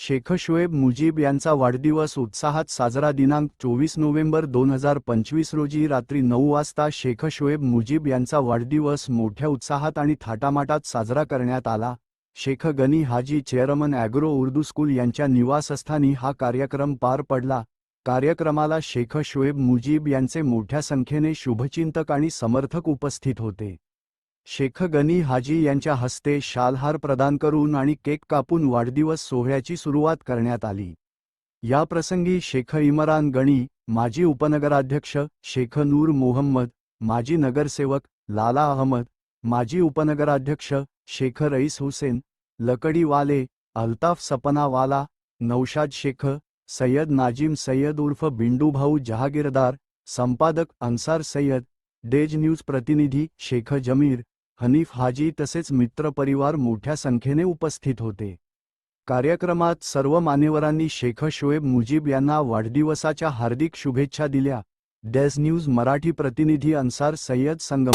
शेख शोएब मुजीब यांचा वाढदिवस उत्साहात साजरा. दिनांक 24 नोव्हेंबर 2025 रोजी रात्री 9 वाजता शेख शोएब मुजीब यांचा वाढदिवस मोठ्या उत्साहात आणि थाटामाटात साजरा करण्यात आला. शेख गनी हाजी चेअरमन ॲग्रो उर्दू स्कूल यांच्या निवासस्थानी हा कार्यक्रम पार पडला. कार्यक्रमाला शेख शोएब मुजीब यांचे मोठ्या संख्येने शुभचिंतक आणि समर्थक उपस्थित होते. शेख गनी हाजी यांच्या हस्ते शालहार प्रदान करून आणि केक कापून वाढदिवस सोहळ्याची सुरुवात करण्यात आली. याप्रसंगी शेख इम्रान गणी, माजी उपनगराध्यक्ष, शेख नूर मोहम्मद, माजी नगरसेवक, लाला अहमद, माजी उपनगराध्यक्ष, शेख रईस हुसेन, लकडी वाले, अल्ताफ सपना वाला, नौशाद शेख, सय्यद नाजिम सय्यद उर्फ बिंडूभाऊ जहागीरदार, संपादक अन्सार सय्यद, डेज न्यूज प्रतिनिधी शेख जमीर, हनीफ हाजी तसेच मित्रपरिवार मोठ्या संख्येने उपस्थित होते. कार्यक्रमात सर्व मान्यवरांनी शेख शोएब मुजीब यांना वाढदिवसाच्या हार्दिक शुभेच्छा दिल्या. डेज न्यूज मराठी प्रतिनिधी अन्सार सय्यद, संगम.